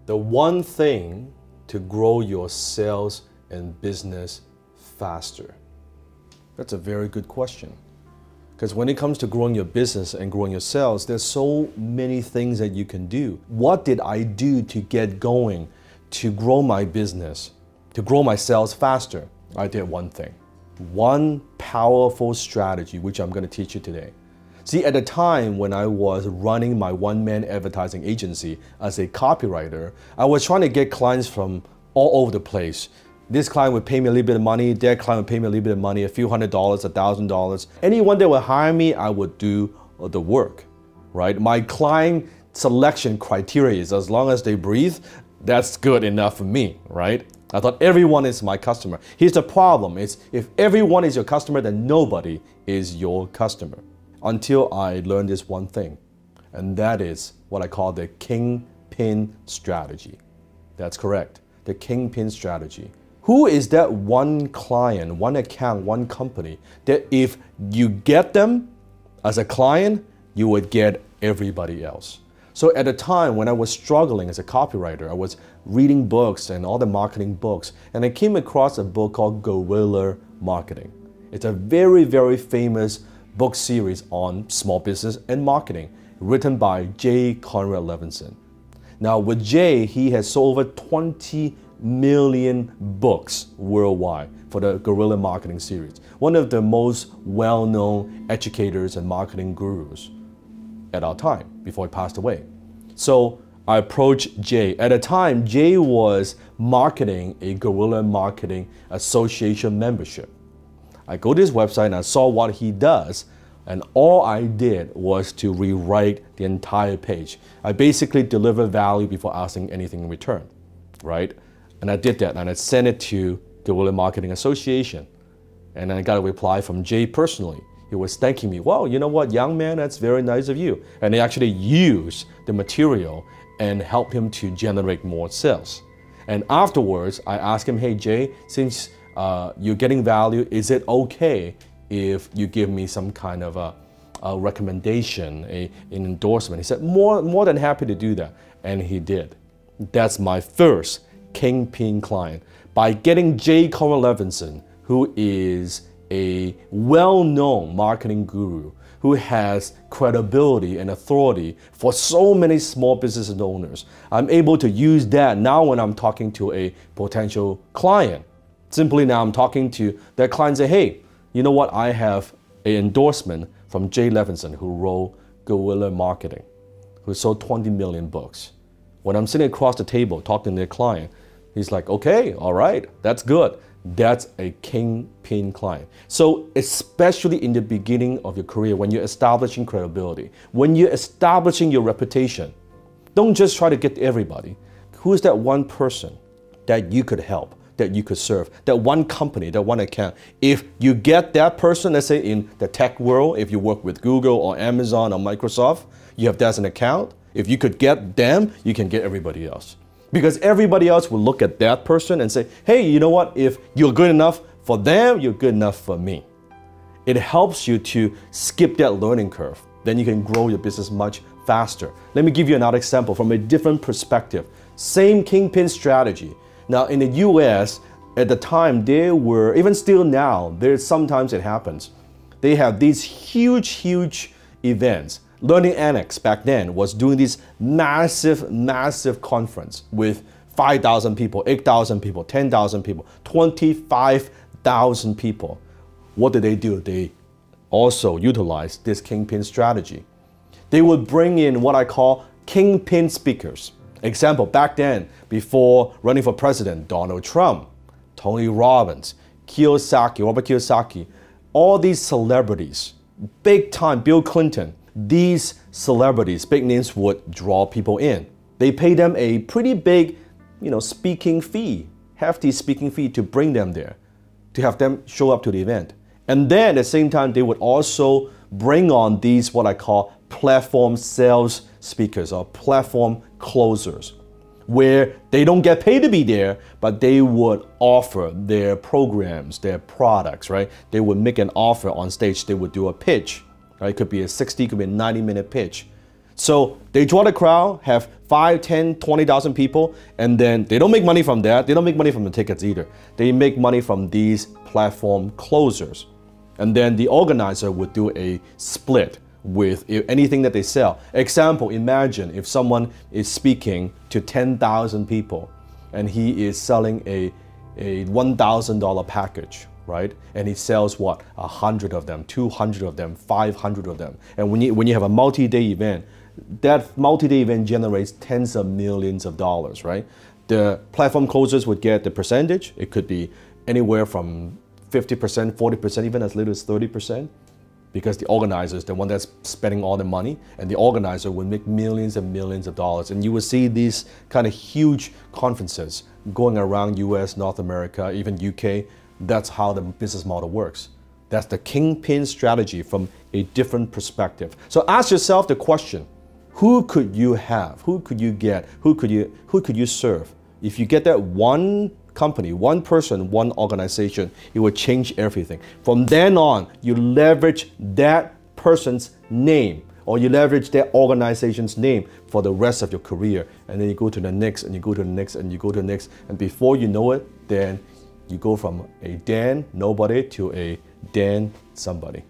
The one thing to grow your sales and business faster? That's a very good question. Because when it comes to growing your business and growing your sales, there's so many things that you can do. What did I do to get going, to grow my business, to grow my sales faster? I did one thing. One powerful strategy, which I'm going to teach you today. See, at the time when I was running my one-man advertising agency as a copywriter, I was trying to get clients from all over the place. This client would pay me a little bit of money, that client would pay me a little bit of money, a few $100s, $1,000. Anyone that would hire me, I would do the work, right? My client selection criteria is as long as they breathe, that's good enough for me, right? I thought everyone is my customer. Here's the problem, is if everyone is your customer, then nobody is your customer. Until I learned this one thing, and that is what I call the kingpin strategy. That's correct, the kingpin strategy. Who is that one client, one account, one company that if you get them as a client, you would get everybody else? So at the time when I was struggling as a copywriter, I was reading books and all the marketing books, and I came across a book called Guerrilla Marketing. It's a very, very famous book series on small business and marketing, written by J. Conrad Levinson. Now with Jay, he has sold over 20 million books worldwide for the Guerrilla Marketing series. One of the most well-known educators and marketing gurus at our time before he passed away. So I approached Jay. At the time, Jay was marketing a Guerrilla Marketing Association membership. I go to his website and I saw what he does, and all I did was to rewrite the entire page. I basically deliver value before asking anything in return, right? And I did that, and I sent it to Guerrilla Marketing Association. And I got a reply from Jay personally. He was thanking me. Well, you know what, young man, that's very nice of you. And they actually used the material and helped him to generate more sales. And afterwards, I asked him, hey, Jay, since you're getting value, is it okay if you give me some kind of a recommendation, an endorsement? He said, more than happy to do that. And he did. That's my first kingpin client. By getting J. Conrad Levinson, who is a well-known marketing guru, who has credibility and authority for so many small business owners, I'm able to use that now when I'm talking to a potential client. Simply now I'm talking to that client and say, hey, you know what, I have an endorsement from Jay Levinson, who wrote Guerrilla Marketing, who sold 20 million books. When I'm sitting across the table talking to the client, he's like, okay, all right, that's good. That's a kingpin client. So especially in the beginning of your career, when you're establishing credibility, when you're establishing your reputation, don't just try to get to everybody. Who is that one person that you could help, that you could serve, that one company, that one account? If you get that person, let's say in the tech world, if you work with Google or Amazon or Microsoft, you have that as an account. If you could get them, you can get everybody else. Because everybody else will look at that person and say, hey, you know what? If you're good enough for them, you're good enough for me. It helps you to skip that learning curve. Then you can grow your business much faster. Let me give you another example from a different perspective. Same kingpin strategy. Now in the US, at the time, there were, even still now, sometimes it happens. They have these huge events. Learning Annex back then was doing this massive conference with 5,000 people, 8,000 people, 10,000 people, 25,000 people. What did they do? They also utilized this kingpin strategy. They would bring in what I call kingpin speakers. Example, back then, before running for president, Donald Trump, Tony Robbins, Robert Kiyosaki, all these celebrities, big time, Bill Clinton, these celebrities, big names, would draw people in. They pay them a pretty big, speaking fee, hefty speaking fee to bring them there, to have them show up to the event. And then at the same time, they would also bring on these, what I call platform sales speakers or platform closers, where they don't get paid to be there, but they would offer their programs, their products, right? They would make an offer on stage. They would do a pitch. Right? It could be a 60, it could be a 90-minute pitch. So they draw the crowd, have 5, 10, 20,000 people, and then they don't make money from that. They don't make money from the tickets either. They make money from these platform closers. And then the organizer would do a split with anything that they sell. Example, imagine if someone is speaking to 10,000 people and he is selling a $1,000 package, right? And he sells what? 100 of them, 200 of them, 500 of them. And when you have a multi-day event, that multi-day event generates tens of millions of dollars, right? The platform closers would get the percentage. It could be anywhere from 50%, 40%, even as little as 30%, because the organizer is the one that's spending all the money, and the organizer will make millions and millions of dollars. And you will see these kind of huge conferences going around US, North America, even UK. That's how the business model works. That's the kingpin strategy from a different perspective. So ask yourself the question, who could you have? Who could you get? Who could you serve? If you get that one company, one person, one organization, it will change everything. From then on, you leverage that person's name, or you leverage that organization's name for the rest of your career. And then you go to the next, and you go to the next, and you go to the next. And before you know it, then you go from a Dan nobody to a Dan somebody.